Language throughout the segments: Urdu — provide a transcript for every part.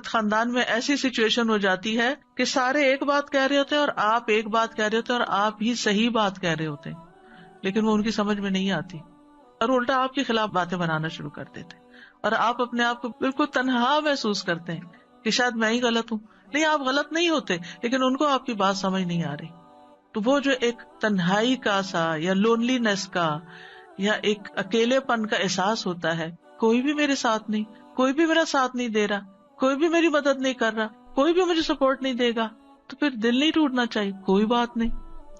خاندان میں ایسی سچویشن ہو جاتی ہے کہ سارے ایک بات کہہ رہے ہوتے ہیں اور آپ ایک بات کہہ رہے ہوتے ہیں اور آپ ہی صحیح بات کہہ رہے ہوتے ہیں، لیکن وہ ان کی سمجھ میں نہیں آتی اور الٹا آپ کے خلاف باتیں بنانا شروع کر دیتے ہیں، اور آپ اپنے آپ کو بالکل تنہا محسوس کرتے ہیں کہ شاید میں ہی غلط ہوں. نہیں، آپ غلط نہیں ہوتے، لیکن ان کو آپ کی بات سمجھ نہیں آ رہی. تو وہ جو ایک تنہائی کا سا یا لونلی نیس کا یا ایک اکیلے پن کا احساس ہوتا ہے، کوئی بھی میرے ساتھ نہیں، کوئی بھی میرا ساتھ نہیں دے رہا، کوئی بھی میری مدد نہیں کر رہا، کوئی بھی مجھے سپورٹ نہیں دے گا، تو پھر دل نہیں ٹوٹنا چاہیے. کوئی بات نہیں،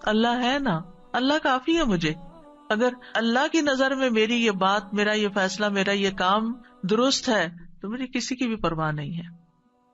اللہ ہے نا، اللہ کافی ہے مجھے. اگر اللہ کی نظر میں میری یہ بات، میرا یہ فیصلہ، میرا یہ کام درست ہے تو میری کسی کی بھی پرواہ نہیں ہے.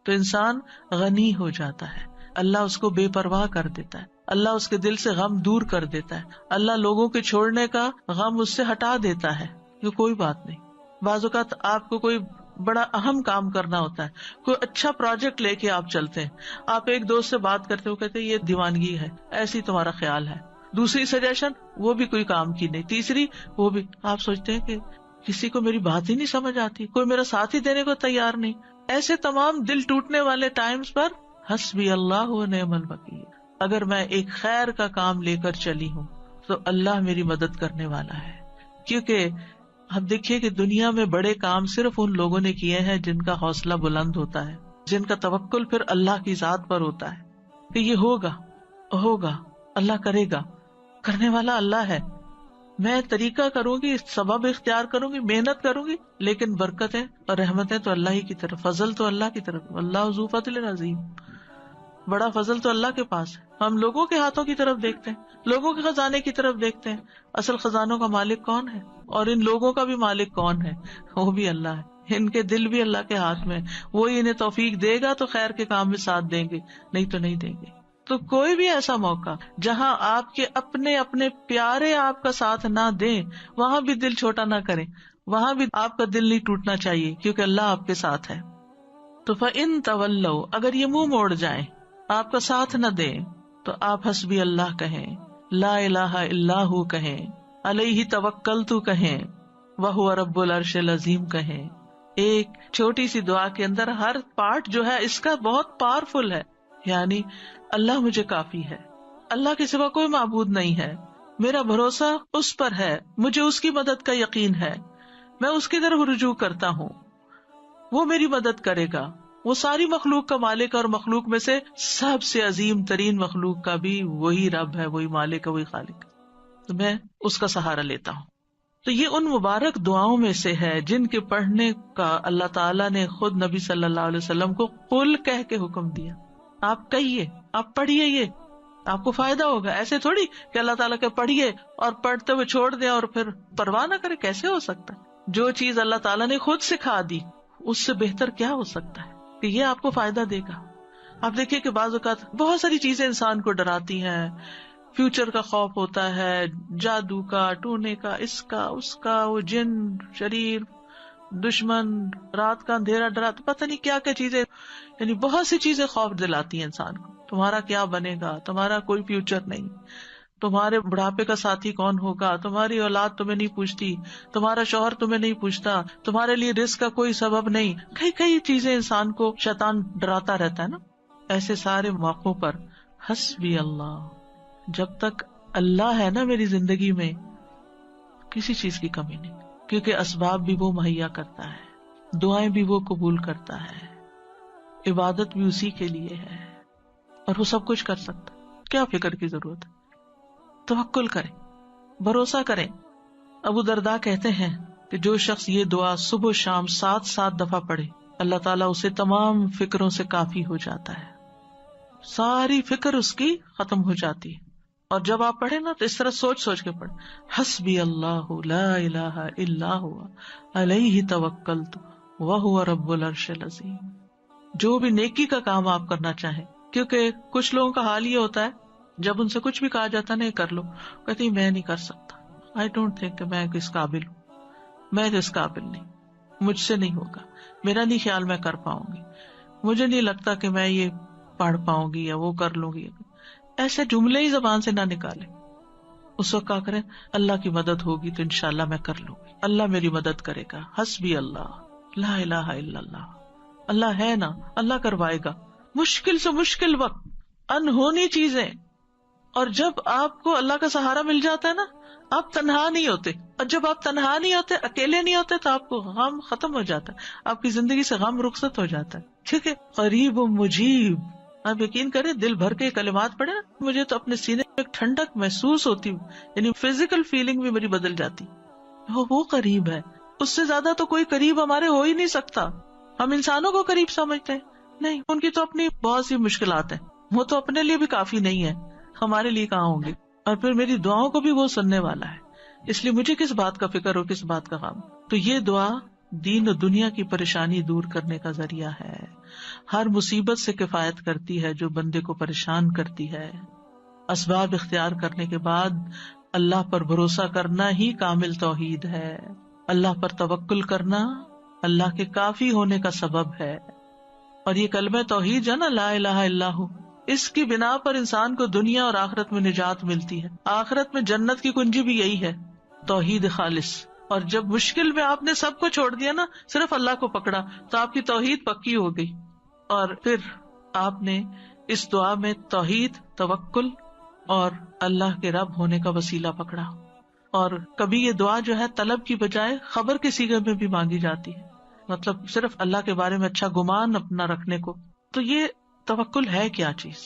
تو انسان غنی ہو جاتا ہے، اللہ اس کو بے پرواہ کر دیتا ہے، اللہ اس کے دل سے غم دور کر دیتا ہے، اللہ لوگوں کے چھوڑنے کا غم اس سے ہٹا دیتا ہے کہ کوئی بات نہیں. بعض اوقات آپ کو کوئی بڑا اہم کام کرنا ہوتا ہے، کوئی اچھا پروجیکٹ لے کے آپ چلتے ہیں، آپ ایک دوست سے بات کرتے ہو، کہتے ہیں یہ دیوانگی ہے، ایسی تمہارا خیال ہے. دوسری سجیشن وہ بھی کوئی کام کی نہیں، تیسری وہ بھی. آپ سوچتے ہیں کہ کسی کو میری بات ہی نہیں سمجھ آتی، کوئی میرا ساتھ ہی دینے کو تیار نہیں. ایسے تمام دل ٹوٹنے والے ٹائمز پر حسبی اللہ و نعم الوکیل، اگر میں ایک خیر کا کام لے کر چلی ہوں تو اللہ میری مدد کرنے والا ہے. کیونکہ اب دیکھیے کہ دنیا میں بڑے کام صرف ان لوگوں نے کیے ہیں جن کا حوصلہ بلند ہوتا ہے، جن کا توکل پھر اللہ کی ذات پر ہوتا ہے کہ یہ ہوگا، اللہ کرے گا، کرنے والا اللہ ہے. میں طریقہ کروں گی، سبب اختیار کروں گی، محنت کروں گی، لیکن برکتیں اور رحمتیں تو اللہ ہی کی طرف، فضل تو اللہ کی طرف. اللہ ذو فضل عظیم، بڑا فضل تو اللہ کے پاس ہے. ہم لوگوں کے ہاتھوں کی طرف دیکھتے ہیں، لوگوں کے خزانے کی طرف دیکھتے ہیں، اصل خزانوں کا مالک کون ہے اور ان لوگوں کا بھی مالک کون ہے؟ وہ بھی اللہ ہے. ان کے دل بھی اللہ کے ہاتھ میں، وہی انہیں توفیق دے گا تو خیر کے کام میں ساتھ دیں گے، نہیں تو نہیں دیں گے. تو کوئی بھی ایسا موقع جہاں آپ کے اپنے پیارے آپ کا ساتھ نہ دیں، وہاں بھی دل چھوٹا نہ کریں، وہاں بھی آپ کا دل نہیں ٹوٹنا چاہیے، کیونکہ اللہ آپ کے ساتھ ہے. تو فَإِن تَوَلَّوْا، اگر یہ منہ موڑ جائیں، آپ کا ساتھ نہ دیں، تو آپ حسبی اللہ کہیں، لا الہ الا ہو کہیں، علیہ توکلت کہیں، وہو رب العرش العظیم کہیں. ایک چھوٹی سی دعا کے اندر ہر پارٹ جو ہے اس کا بہت پاورفل ہے. یعنی اللہ مجھے کافی ہے، اللہ کے سوا کوئی معبود نہیں ہے، میرا بھروسہ اس پر ہے، مجھے اس کی مدد کا یقین ہے، میں اس کی طرف رجوع کرتا ہوں، وہ میری مدد کرے گا. وہ ساری مخلوق کا مالک، اور مخلوق میں سے سب سے عظیم ترین مخلوق کا بھی وہی رب ہے، وہی مالک ہے، وہی خالق ہے. تو میں اس کا سہارا لیتا ہوں. تو یہ ان مبارک دعاؤں میں سے ہے جن کے پڑھنے کا اللہ تعالیٰ نے خود نبی صلی اللہ علیہ وسلم کو قل کہہ کے حکم دیا. آپ کہیے، آپ پڑھیے، یہ آپ کو فائدہ ہوگا. ایسے تھوڑی کہ اللہ تعالیٰ کے پڑھیے اور پڑھتے ہوئے چھوڑ دیں اور پھر پرواہ نہ کرے. کیسے ہو سکتا ہے؟ جو چیز اللہ تعالیٰ نے خود سکھا دی اس سے بہتر کیا ہو سکتا ہے کہ یہ آپ کو فائدہ دے گا. آپ دیکھیے کہ بعض اوقات بہت ساری چیزیں انسان کو ڈراتی ہیں، فیوچر کا خوف ہوتا ہے، جادو کا، ٹونے کا، اس کا، وہ جن، شریر، دشمن، رات کا اندھیرا ڈراتا، پتہ نہیں کیا کیا چیزیں، یعنی بہت سی چیزیں خوف دلاتی ہیں انسان کو. تمہارا کیا بنے گا، تمہارا کوئی فیوچر نہیں، تمہارے بڑھاپے کا ساتھی کون ہوگا، تمہاری اولاد تمہیں نہیں پوچھتی، تمہارا شوہر تمہیں نہیں پوچھتا، تمہارے لیے رزق کا کوئی سبب نہیں. کئی چیزیں انسان کو شیطان ڈراتا رہتا ہے نا. ایسے سارے موقعوں پر حسبی اللہ، جب تک اللہ ہے نا میری زندگی میں، کسی چیز کی کمی نہیں، کیونکہ اسباب بھی وہ مہیا کرتا ہے، دعائیں بھی وہ قبول کرتا ہے، عبادت بھی اسی کے لیے ہے، اور وہ سب کچھ کر سکتا. کیا فکر کی ضرورت ہے؟ توکل کریں، بھروسہ کریں. ابو درداء کہتے ہیں کہ جو شخص یہ دعا صبح و شام 7 دفعہ پڑھے، اللہ تعالیٰ اسے تمام فکروں سے کافی ہو جاتا ہے، ساری فکر اس کی ختم ہو جاتی ہے. اور جب آپ پڑھیں نا تو اس طرح سوچ کے پڑھیں، حسبی اللہ لا الہ الا ہوا علیہ توکلت وہو رب العرش العظیم. جو بھی نیکی کا کام آپ کرنا چاہیں، کیونکہ کچھ لوگوں کا حال یہ ہوتا ہے جب ان سے کچھ بھی کہا جاتا نہیں کر لو، کہتے ہیں میں نہیں کر سکتا، آئی ڈونٹ تھنک کہ میں کس قابل ہوں، میں اس قابل نہیں، مجھ سے نہیں ہوگا، میرا نہیں خیال میں کر پاؤں گی، مجھے نہیں لگتا کہ میں یہ پڑھ پاؤں گی یا وہ کر لوں گی. ایسے جملے ہی زبان سے نہ نکالیں. اس وقت کیا کریں؟ اللہ کی مدد ہوگی تو انشاءاللہ میں کر لوں گی، اللہ میری مدد کرے گا. حسبی اللہ لا الہ الا اللہ اللہ ہے نا, اللہ کروائے گا. مشکل سے مشکل وقت, انہونی چیزیں, اور جب آپ کو اللہ کا سہارا مل جاتا ہے نا, آپ تنہا نہیں ہوتے. اور جب آپ تنہا نہیں ہوتے, اکیلے نہیں ہوتے, تو آپ کو غم ختم ہو جاتا ہے, آپ کی زندگی سے غم رخصت ہو جاتا ہے. ٹھیک ہے, قریب و مجیب, آپ یقین کریں دل بھر کے کلمات پڑھے نا, مجھے تو اپنے سینے میں ایک ٹھنڈک محسوس ہوتی, یعنی فزیکل فیلنگ بھی میری بدل جاتی. وہ قریب ہے, اس سے زیادہ تو کوئی قریب ہمارے ہو ہی نہیں سکتا. ہم انسانوں کو قریب سمجھتے ہیں, نہیں, ان کی تو اپنی بہت سی مشکلات ہیں, وہ تو اپنے لیے بھی کافی نہیں ہے, ہمارے لیے کہاں ہوں گے. اور پھر میری دعاؤں کو بھی وہ سننے والا ہے, اس لیے مجھے کس بات کا فکر ہو, کس بات کا غم. تو یہ دعا دین و دنیا کی پریشانی دور کرنے کا ذریعہ ہے, ہر مصیبت سے کفایت کرتی ہے جو بندے کو پریشان کرتی ہے. اسباب اختیار کرنے کے بعد اللہ پر بھروسہ کرنا ہی کامل توحید ہے. اللہ پر توکل کرنا اللہ کے کافی ہونے کا سبب ہے. اور یہ کلمہ توحید جو ہے نا, لا الہ الا ہو, اس کی بنا پر انسان کو دنیا اور آخرت میں نجات ملتی ہے. آخرت میں جنت کی کنجی بھی یہی ہے, توحید خالص. اور جب مشکل میں آپ نے سب کو چھوڑ دیا نا, صرف اللہ کو پکڑا, تو آپ کی توحید پکی ہو گئی. اور پھر آپ نے اس دعا میں توحید, توکل اور اللہ کے رب ہونے کا وسیلہ پکڑا. اور کبھی یہ دعا جو ہے طلب کی بجائے خبر کے صیغے میں بھی مانگی جاتی ہے, مطلب صرف اللہ کے بارے میں اچھا گمان اپنا رکھنے کو. تو یہ توکل ہے کیا چیز,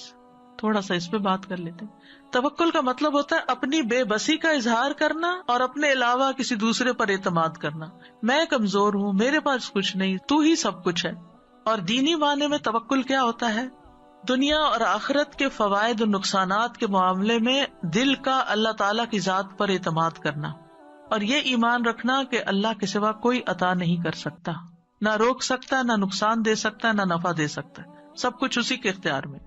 تھوڑا سا اس پہ بات کر لیتے ہیں. توکل کا مطلب ہوتا ہے اپنی بے بسی کا اظہار کرنا اور اپنے علاوہ کسی دوسرے پر اعتماد کرنا. میں کمزور ہوں, میرے پاس کچھ نہیں, تو ہی سب کچھ ہے. اور دینی معنی میں توکل کیا ہوتا ہے, دنیا اور آخرت کے فوائد و نقصانات کے معاملے میں دل کا اللہ تعالیٰ کی ذات پر اعتماد کرنا, اور یہ ایمان رکھنا کہ اللہ کے سوا کوئی عطا نہیں کر سکتا, نہ روک سکتا, نہ نقصان دے سکتا, نہ نفع دے سکتا, سب کچھ اسی کے اختیار میں.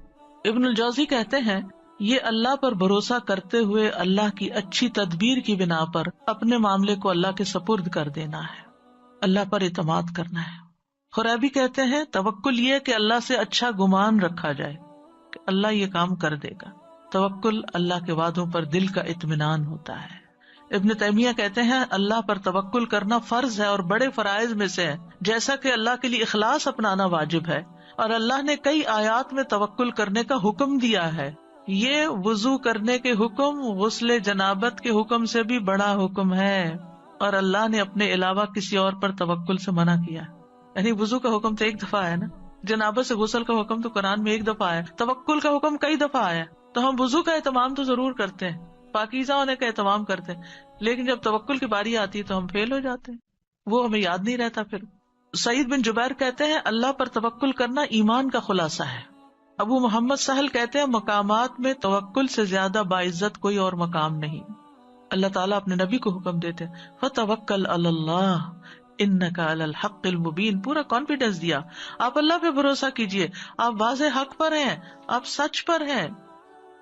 ابن الجوزی کہتے ہیں یہ اللہ پر بھروسہ کرتے ہوئے اللہ کی اچھی تدبیر کی بنا پر اپنے معاملے کو اللہ کے سپرد کر دینا ہے, اللہ پر اعتماد کرنا ہے. خرابی کہتے ہیں توکل یہ کہ اللہ سے اچھا گمان رکھا جائے کہ اللہ یہ کام کر دے گا. توکل اللہ کے وعدوں پر دل کا اطمینان ہوتا ہے. ابن تیمیہ کہتے ہیں اللہ پر توکل کرنا فرض ہے اور بڑے فرائض میں سے ہے, جیسا کہ اللہ کے لیے اخلاص اپنانا واجب ہے. اور اللہ نے کئی آیات میں توکل کرنے کا حکم دیا ہے. یہ وضو کرنے کے حکم غسل جنابت کے حکم سے بھی بڑا حکم ہے, اور اللہ نے اپنے علاوہ کسی اور پر توکل سے منع کیا. یعنی وضو کا حکم تو ایک دفعہ آیا نا, جنابت سے غسل کا حکم تو قرآن میں ایک دفعہ آیا, توکل کا حکم کئی دفعہ آیا. تو ہم وضو کا اہتمام تو ضرور کرتے ہیں, پاکیزہ ہونے کا اہتمام کرتے ہیں, لیکن جب توکل کی باری آتی ہے تو ہم فیل ہو جاتے ہیں, وہ ہمیں یاد نہیں رہتا. پھر سعید بن جبیر کہتے ہیں اللہ پر توکل کرنا ایمان کا خلاصہ ہے. ابو محمد سہل کہتے ہیں مقامات میں توکل سے زیادہ باعزت کوئی اور مقام نہیں. اللہ تعالیٰ اپنے نبی کو حکم دیتے ہیں فَتَوَكَّلْ عَلَى اللَّهِ إِنَّكَ عَلَى الْحَقِّ الْمُبِينِ, پورا کانفیڈینس دیا, آپ اللہ پہ بھروسہ کیجئے, آپ واضح حق پر ہیں, آپ سچ پر ہیں.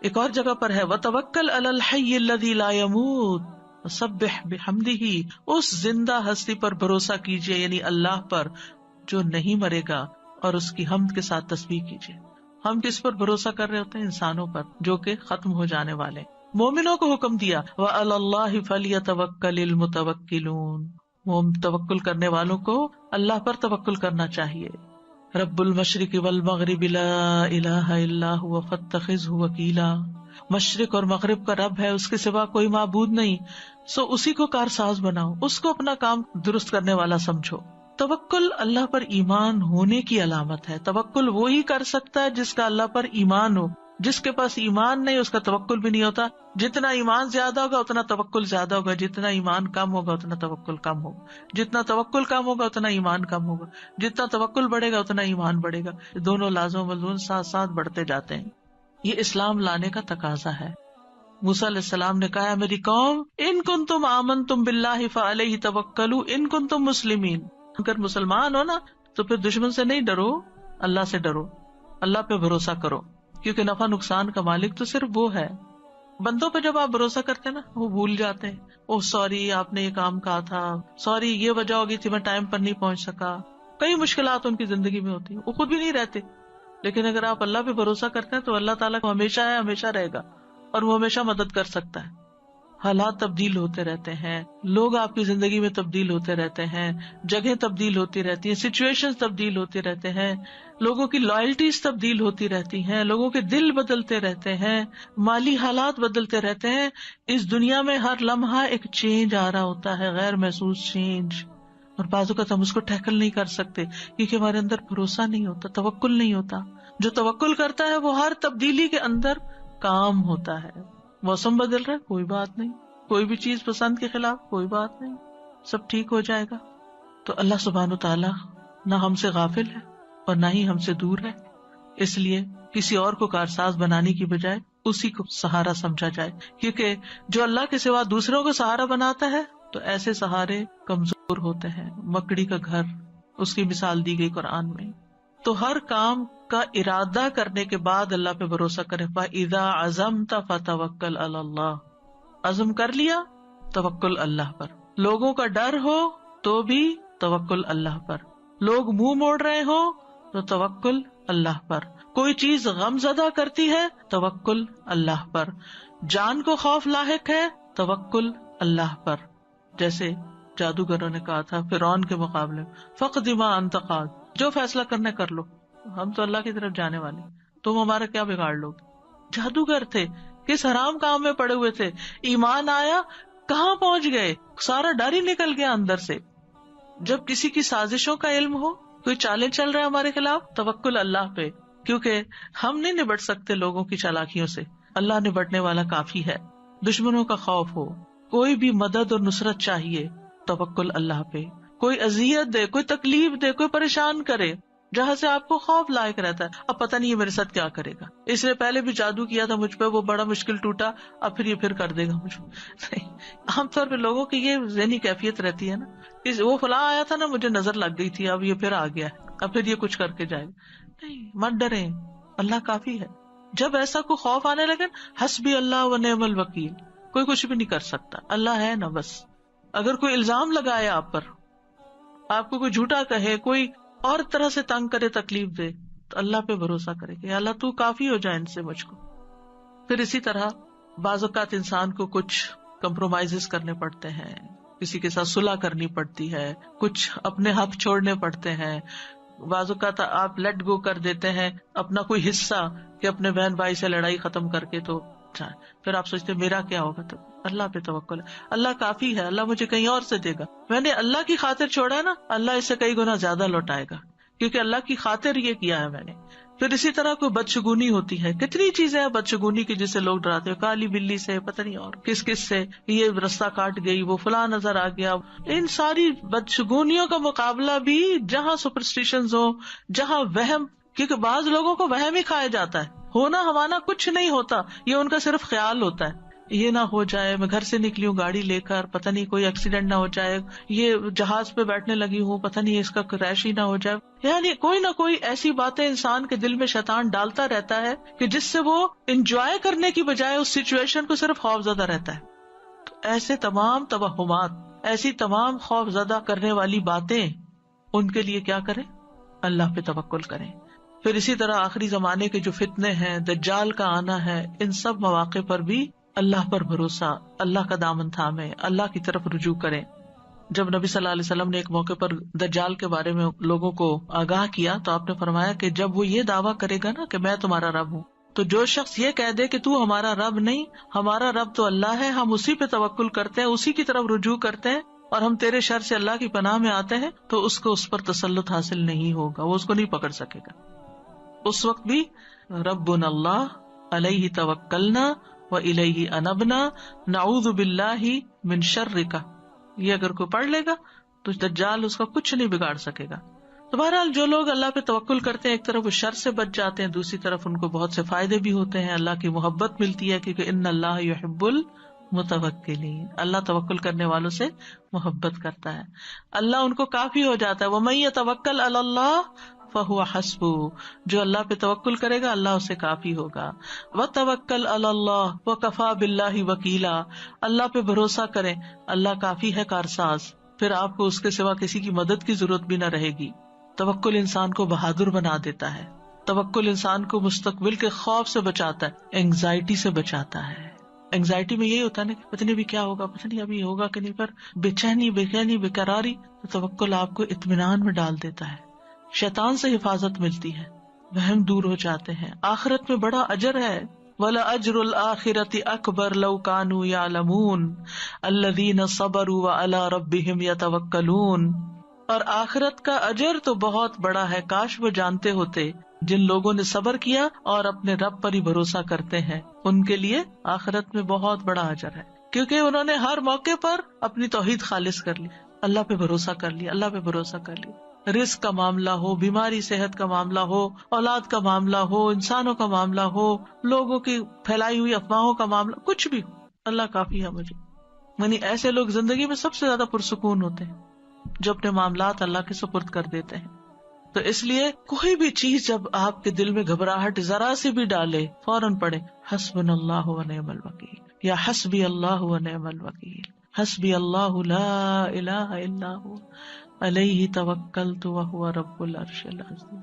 ایک اور جگہ پر ہے وَتَوَكَّلْ عَلَى الْحَيِّ الَّذِي لَا يَمُوتُ وَسَبِّحْ بِحَمْدِهِ, اس زندہ ہستی پر بھروسہ کیجئے, یعنی اللہ پر جو نہیں مرے گا, اور اس کی حمد کے ساتھ تسبیح کیجئے. ہم کس پر بھروسہ کر رہے ہوتے ہیں؟ انسانوں پر جو کہ ختم ہو جانے والے. مومنوں کو حکم دیا وَعَلَى اللَّهِ فَلْيَتَوَكَّلِ الْمُتَوَكِّلُونَ, وہ توکل کرنے والوں کو اللہ پر توکل کرنا چاہیے. رب المشرق والمغرب لا الہ الا هو فاتخذہ وکیلا, مشرق اور مغرب کا رب ہے, اس کے سوا کوئی معبود نہیں, سو اسی کو کارساز بناؤ, اس کو اپنا کام درست کرنے والا سمجھو. توکل اللہ پر ایمان ہونے کی علامت ہے. توکل وہی کر سکتا ہے جس کا اللہ پر ایمان ہو. جس کے پاس ایمان نہیں اس کا توکل بھی نہیں ہوتا. جتنا ایمان زیادہ ہوگا اتنا توکل زیادہ ہوگا, جتنا ایمان کم ہوگا اتنا توکل کم ہوگا, جتنا توکل کم ہوگا اتنا ایمان کم ہوگا, جتنا توکل بڑھے گا اتنا ایمان بڑھے گا. دونوں لازم و ملزوم ساتھ ساتھ بڑھتے جاتے ہیں. یہ اسلام لانے کا تقاضا ہے. موسیٰ علیہ السلام نے کہا میری قوم ان کنتم آمنتم باللہ فعلیہ توکلوا ان کنتم مسلمین, اگر مسلمان ہو نا تو پھر دشمن سے نہیں ڈرو, اللہ سے ڈرو, اللہ پہ بھروسہ کرو, کیونکہ نفع نقصان کا مالک تو صرف وہ ہے. بندوں پہ جب آپ بھروسہ کرتے ہیں نا وہ بھول جاتے ہیں, اوہ سوری آپ نے یہ کام کہا تھا, سوری یہ وجہ ہوگی تھی میں ٹائم پر نہیں پہنچ سکا. کئی مشکلات ان کی زندگی میں ہوتی ہیں, وہ خود بھی نہیں رہتے. لیکن اگر آپ اللہ پہ بھروسہ کرتے ہیں تو اللہ تعالیٰ کو ہمیشہ ہے, ہمیشہ رہے گا, اور وہ ہمیشہ مدد کر سکتا ہے. حالات تبدیل ہوتے رہتے ہیں، لوگ آپ کی زندگی میں تبدیل ہوتے رہتے ہیں، جگہیں تبدیل ہوتی رہتی ہیں، سچویشن تبدیل ہوتے رہتے ہیں، لوگوں کی لائلٹیز تبدیل ہوتی رہتی ہیں، لوگوں کے دل بدلتے رہتے ہیں، مالی حالات بدلتے رہتے ہیں. اس دنیا میں ہر لمحہ ایک چینج آ رہا ہوتا ہے، غیر محسوس چینج، اور بعض اوقات ہم اس کو ٹیکل نہیں کر سکتے کیونکہ ہمارے اندر بھروسہ نہیں ہوتا، توکل نہیں ہوتا. جو توکل کرتا ہے وہ ہر تبدیلی کے اندر کام ہوتا ہے. موسم بدل رہا ہے، کوئی بات نہیں، کوئی بھی چیز پسند کے خلاف، کوئی بات نہیں، سب ٹھیک ہو جائے گا. تو اللہ سبحانہ و تعالی نہ ہم سے غافل ہے اور نہ ہی ہم سے دور ہے، اس لیے کسی اور کو کارساز بنانے کی بجائے اسی کو سہارا سمجھا جائے، کیونکہ جو اللہ کے سوا دوسروں کو سہارا بناتا ہے تو ایسے سہارے کمزور ہوتے ہیں. مکڑی کا گھر، اس کی مثال دی گئی قرآن میں. تو ہر کام کا ارادہ کرنے کے بعد اللہ پہ بھروسہ کرے. فَإِذَا عَزَمْتَ فَتَوَكَّلْ عَلَى اللَّهِ، عزم کر لیا توکل اللہ پر. لوگوں کا ڈر ہو تو بھی توکل اللہ پر، لوگ منہ موڑ رہے ہو تو توکل اللہ پر، کوئی چیز غم زدہ کرتی ہے توکل اللہ پر، جان کو خوف لاحق ہے توکل اللہ پر. جیسے جادوگروں نے کہا تھا فرعون کے مقابلے میں، فَقْضِ مَا أَنْتَ قَاضٍ، جو فیصلہ کرنا کر لو، ہم تو اللہ کی طرف جانے والے، تم ہمارا کیا بگاڑ لو. جادوگر تھے، کس حرام کام میں پڑے ہوئے تھے، ایمان آیا کہاں پہنچ گئے، سارا ڈر ہی نکل گیا اندر سے. جب کسی کی سازشوں کا علم ہو، کوئی چالیں چل رہا ہے ہمارے خلاف، توکل اللہ پہ، کیونکہ ہم نہیں نبٹ سکتے لوگوں کی چالاکیوں سے، اللہ نبٹنے والا کافی ہے. دشمنوں کا خوف ہو، کوئی بھی مدد اور نصرت چاہیے، توکل اللہ پہ. کوئی اذیت دے، کوئی تکلیف دے، کوئی پریشان کرے، جہاں سے آپ کو خوف لائق رہتا ہے، اب پتہ نہیں یہ میرے ساتھ کیا کرے گا، اس نے پہلے بھی جادو کیا تھا مجھ پہ، وہ بڑا مشکل ٹوٹا، اب پھر یہ پھر کر دے گا مجھ پہ. عام طور پہ لوگوں کی یہ ذہنی کیفیت رہتی ہے نا، وہ فلاں آیا تھا نا، مجھے نظر لگ گئی تھی، اب یہ پھر آ گیا ہے، اب پھر یہ کچھ کر کے جائے گا. نہیں، مت ڈریں، اللہ کافی ہے. جب ایسا کوئی خوف آنے لگے، حسبی اللہ و نعم الوکیل، کوئی کچھ بھی نہیں کر سکتا، اللہ ہے نا بس. اگر کوئی الزام لگائے آپ پر، آپ کو کوئی جھوٹا کہے، کوئی اور طرح سے تنگ کرے، تکلیف دے، تو اللہ پہ بھروسہ کرے کہ اللہ تو کافی ہو جائے ان سے مجھ کو. پھر اسی طرح بعض اوقات انسان کو کچھ کمپرومائز کرنے پڑتے ہیں، کسی کے ساتھ صلح کرنی پڑتی ہے، کچھ اپنے حق چھوڑنے پڑتے ہیں. بعض اوقات آپ لیٹ گو کر دیتے ہیں اپنا کوئی حصہ کہ اپنے بہن بھائی سے لڑائی ختم کر کے، تو پھر آپ سوچتے میرا کیا ہوگا. تو اللہ پہ توکل ہے، اللہ کافی ہے، اللہ مجھے کہیں اور سے دے گا. میں نے اللہ کی خاطر چھوڑا ہے نا، اللہ اس سے کئی گنا زیادہ لوٹائے گا، کیونکہ اللہ کی خاطر یہ کیا ہے میں نے. پھر اسی طرح کوئی بدشگونی ہوتی ہے، کتنی چیزیں ہیں بدشگونی کی جسے لوگ ڈراتے ہیں، کالی بلی سے، پتہ نہیں اور کس کس سے، یہ رستہ کاٹ گئی، وہ فلاں نظر آ گیا. ان ساری بدشگونیوں کا مقابلہ بھی جہاں سپرسٹیشنز ہو، جہاں وہم، کیونکہ بعض لوگوں کو وہم ہی کھایا جاتا ہے، ہونا ہمانا کچھ نہیں ہوتا، یہ ان کا صرف خیال ہوتا ہے. یہ نہ ہو جائے، میں گھر سے نکلی ہوں گاڑی لے کر، پتہ نہیں کوئی ایکسیڈنٹ نہ ہو جائے، یہ جہاز پہ بیٹھنے لگی ہوں، پتہ نہیں اس کا کریش ہی نہ ہو جائے. یعنی کوئی نہ کوئی ایسی باتیں انسان کے دل میں شیطان ڈالتا رہتا ہے کہ جس سے وہ انجوائے کرنے کی بجائے اس سچویشن کو صرف خوف زدہ رہتا ہے. تو ایسے تمام توہمات، ایسی تمام خوف زدہ کرنے والی باتیں، ان کے لیے کیا کریں؟ اللہ پہ توکل کریں. پھر اسی طرح آخری زمانے کے جو فتنے ہیں، دجال کا آنا ہے، ان سب مواقع پر بھی اللہ پر بھروسہ، اللہ کا دامن تھامے، اللہ کی طرف رجوع کریں. جب نبی صلی اللہ علیہ وسلم نے ایک موقع پر دجال کے بارے میں لوگوں کو آگاہ کیا تو آپ نے فرمایا کہ جب وہ یہ دعویٰ کرے گا نا کہ میں تمہارا رب ہوں، تو جو شخص یہ کہہ دے کہ تو ہمارا رب نہیں، ہمارا رب تو اللہ ہے، ہم اسی پہ توکل کرتے ہیں، اسی کی طرف رجوع کرتے ہیں، اور ہم تیرے شر سے اللہ کی پناہ میں آتے ہیں، تو اس کو اس پر تسلط حاصل نہیں ہوگا، وہ اس کو نہیں پکڑ سکے گا. اس وقت بھی ربنا اللہ علیہ توکلنا وإلیہ انبنا نعوذ باللہ من شرک، یہ اگر کوئی پڑھ لے گا تو دجال اس کا کچھ نہیں بگاڑ سکے گا. تو بہرحال جو لوگ اللہ پہ توکل کرتے ہیں، ایک طرف وہ شر سے بچ جاتے ہیں، دوسری طرف ان کو بہت سے فائدے بھی ہوتے ہیں، اللہ کی محبت ملتی ہے، کیونکہ ان اللہ یحب المتوکلین، اللہ توکل کرنے والوں سے محبت کرتا ہے، اللہ ان کو کافی ہو جاتا ہے. ومن یتوکل علی اللہ فہو حسبہ، جو اللہ پہ توکل کرے گا اللہ اسے کافی ہوگا. وتوکل علی اللہ وکفی باللہ وکیلا، اللہ پہ بھروسہ کریں، اللہ کافی ہے کارساز، پھر آپ کو اس کے سوا کسی کی مدد کی ضرورت بھی نہ رہے گی. توکل انسان کو بہادر بنا دیتا ہے، توکل انسان کو مستقبل کے خوف سے بچاتا ہے، اینگزائٹی سے بچاتا ہے. اینگزائٹی میں یہی ہوتا ہے نا کہ پتہ نہیں ابھی کیا ہوگا، پتہ نہیں ابھی ہوگا کہ نہیں، پر بے چینی بے قراری، تو توکل آپ کو اطمینان میں ڈال دیتا ہے، شیطان سے حفاظت ملتی ہے، وہم دور ہو جاتے ہیں، آخرت میں بڑا اجر ہے۔ وَلَأَجْرُ الْآخِرَةِ أَكْبَرُ لَوْ كَانُوا يَعْلَمُونَ الَّذِينَ صَبَرُوا وَعَلَىٰ رَبِّهِمْ يَتَوَكَّلُونَ، اور آخرت کا اجر تو بہت بڑا ہے، کاش وہ جانتے ہوتے، جن لوگوں نے صبر کیا اور اپنے رب پر ہی بھروسہ کرتے ہیں، ان کے لیے آخرت میں بہت بڑا اجر ہے، کیونکہ انہوں نے ہر موقع پر اپنی توحید خالص کر لی، اللہ پہ بھروسہ کر لیا، اللہ پہ بھروسہ کر لیا، رزق کا معاملہ ہو، بیماری صحت کا معاملہ ہو، اولاد کا معاملہ ہو، انسانوں کا معاملہ ہو، لوگوں کی پھیلائی ہوئی افواہوں کا معاملہ، کچھ بھی ہو، اللہ کافی ہے مجھے۔ یعنی ایسے لوگ زندگی میں سب سے زیادہ پرسکون ہوتے ہیں جو اپنے معاملات اللہ کے سپرد کر دیتے ہیں۔ تو اس لیے کوئی بھی چیز جب آپ کے دل میں گھبراہٹ ذرا سی بھی ڈالے، فوراً پڑھے حسبنا اللہ و نعم الوکیل، یا حسبی اللہ و نعم الوکیل، حسبی اللہ لا الہ الا هو علیہ توکلت وہو رب العرش العظیم۔